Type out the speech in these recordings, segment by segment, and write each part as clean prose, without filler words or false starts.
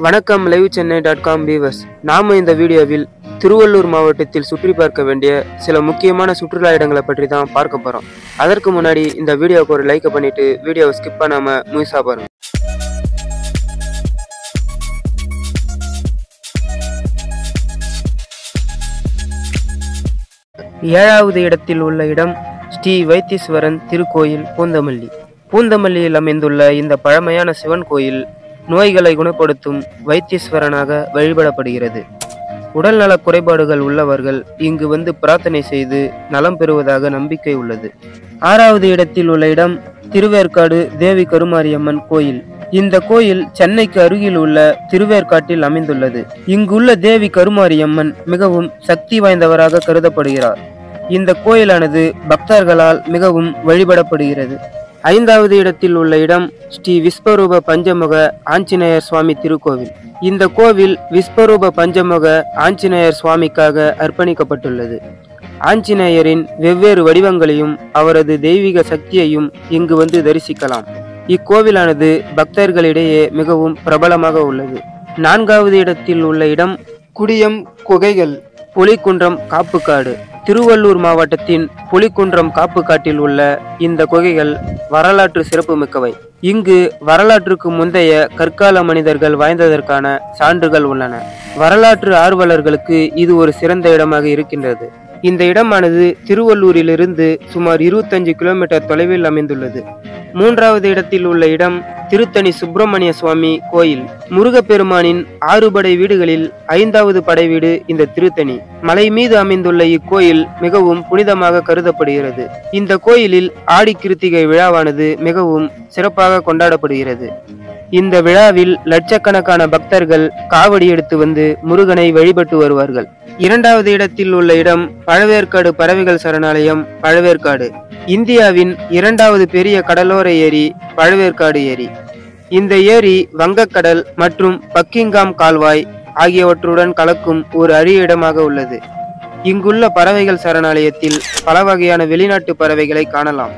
வணக்கம் livechennai.com viewers. நாம இந்த வீடியோவில் திருவள்ளூர் மாவட்டத்தில் சுற்றி பார்க்க வேண்டிய சில முக்கியமான சுற்றுலா இடங்களை பற்றி தான் பார்க்க போறோம். அதற்கு முன்னாடி இந்த வீடியோக்கு ஒரு லைக் பண்ணிட்டு வீடியோவை ஸ்கிப் பண்ணாம முழுசா பாருங்க. ஏழாவது இடத்தில் உள்ள இடம் ஸ்ரீ வைத்தீஸ்வரன் திருக்கோயில் பூந்தமல்லி. பூந்தமல்லியில் அமைந்துள்ள இந்த பழமையான சிவன் கோயில் நோய்களை குணப்படுத்தும் வைத்தீஸ்வரனாக வழிபடப்படுகிறது. உடல்நல குறைபாடுகள் உள்ளவர்கள் இங்கு வந்து பிரார்த்தனை செய்து நலம் பெறுவதாக நம்பிக்கை உள்ளது. ஆறாவது இடத்தில் உள்ள இடம் திருவேற்காடு தேவி கருமாரியம்மன் கோயில். இந்த கோயில் சென்னைக்கு அருகில் உள்ள திருவேற்காட்டில் அமைந்துள்ளது. இங்குள்ள தேவி கருமாரியம்மன் மிகவும் சக்தி வாய்ந்தவராக கருதப்படுகிறார். இந்த கோயிலானது பக்தர்களால் மிகவும் வழிபடப்படுகிறது. ஐந்தாவது இடத்தில் உள்ள இடம் ஸ்ரீ விஸ்வரூப பஞ்சமுக ஆஞ்சநேயர் சுவாமி திருக்கோவில். இந்த கோவில் விஸ்வரூப பஞ்சமுக ஆஞ்சநேயர் சுவாமிக்காக அர்ப்பணிக்கப்பட்டுள்ளது. ஆஞ்சநேயரின் வெவ்வேறு வடிவங்களையும் அவரது தெய்வீக சக்தியையும் இங்கு வந்து தரிசிக்கலாம். இக்கோவிலானது பக்தர்களிடையே மிகவும் பிரபலமாக உள்ளது. நான்காவது இடத்தில் உள்ள இடம் குடியம் குகைகள் புலிக்குன்றம் காப்புக்காடு. திருவள்ளூர் மாவட்டத்தின் புலிக்குன்றம் காப்புக்காட்டில் உள்ள இந்த குகைகள் வரலாற்று சிறப்பு மிக்கவை. இங்கு வரலாற்றுக்கு முந்தைய கற்கால மனிதர்கள் வாழ்ந்ததற்கான சான்றுகள் உள்ளன. வரலாற்று ஆர்வலர்களுக்கு இது ஒரு சிறந்த இடமாக இருக்கின்றது. இந்த இடமானது திருவள்ளூரிலிருந்து சுமார் 25 கிலோமீட்டர் தொலைவில் அமைந்துள்ளது. மூன்றாவது இடத்தில் உள்ள இடம் திருத்தணி சுப்பிரமணிய சுவாமி கோயில். முருகப்பெருமானின் 6 படை வீடுகளில் 5வது படை வீடு இந்த திருத்தணி. மலை மீது அமைந்துள்ள இக்கோயில் மிகவும் புனிதமாக கருதப்படுகிறது. இந்த கோயிலில் ஆடி கிருத்திகை விழாவானது மிகவும் சிறப்பாக கொண்டாடப்படுகிறது. இந்த விழாவில் லட்சக்கணக்கான பக்தர்கள் காவடி எடுத்து வந்து முருகனை வழிபட்டு வருவார்கள். இரண்டாவது இடத்தில் உள்ள இடம் பழவேற்காடு பறவைகள் சரணாலயம் பழவேற்காடு. இந்தியாவின் 2வது பெரிய கடலோர ஏரி பழவேற்காடு ஏரி. இந்த ஏரி வங்கக்கடல் மற்றும் பக்கிங்காம் கால்வாய் ஆகியவற்றுடன் கலக்கும் ஒரு அரிய இடமாக உள்ளது. இங்குள்ள பறவைகள் சரணாலயத்தில் பல வகையான வெளிநாட்டு பறவைகளை காணலாம்.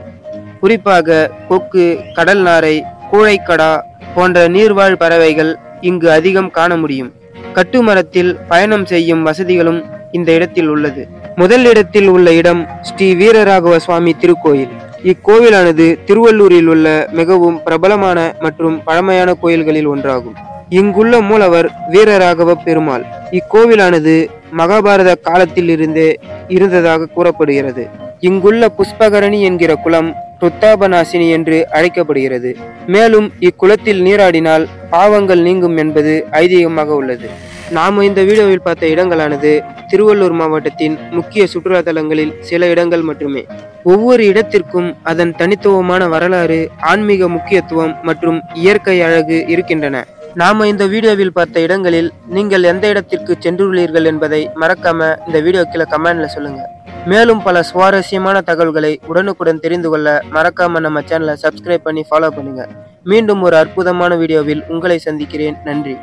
குறிப்பாக கொக்கு, கடல் நாரை, கூழைக்கடா போன்ற நீர்வாழ் பறவைகள் இங்கு அதிகம் காண முடியும். கட்டுமரத்தில் பயணம் செய்யும் வசதிகளும் இந்த இடத்தில் உள்ளது. முதல் இடத்தில் உள்ள இடம் ஸ்ரீ வீரராகவ சுவாமி திருக்கோயில். இக்கோவிலானது திருவள்ளூரில் உள்ள மிகவும் பிரபலமான மற்றும் பழமையான கோயில்களில் ஒன்றாகும். இங்குள்ள மூலவர் வீரராகவ பெருமாள். இக்கோவிலானது மகாபாரத காலத்தில் இருந்ததாக கூறப்படுகிறது. இங்குள்ள புஷ்பகரணி என்கிற குளம் ருத்தாபநாசினி என்று அழைக்கப்படுகிறது. மேலும் இக்குளத்தில் நீராடினால் பாவங்கள் நீங்கும் என்பது ஐதீகமாக உள்ளது. நாம இந்த வீடியோவில் பார்த்த இடங்களானது திருவள்ளூர் மாவட்டத்தின் முக்கிய சுற்றுலா தலங்களில் சில இடங்கள் மட்டுமே. ஒவ்வொரு இடத்திற்கும் அதன் தனித்துவமான வரலாறு, ஆன்மீக முக்கியத்துவம் மற்றும் இயற்கை அழகு இருக்கின்றன. நாம இந்த வீடியோவில் பார்த்த இடங்களில் நீங்கள் எந்த இடத்திற்கு சென்றுள்ளீர்கள் என்பதை மறக்காம இந்த வீடியோ கீழே கமெண்ட்ல சொல்லுங்க. மேலும் பல சுவாரஸ்யமான தகவல்களை உடனுக்குடன் தெரிந்து கொள்ள மறக்காம நம்ம சேனலை சப்ஸ்கிரைப் பண்ணி ஃபாலோ பண்ணுங்க. மீண்டும் ஒரு அற்புதமான வீடியோவில் உங்களை சந்திக்கிறேன். நன்றி.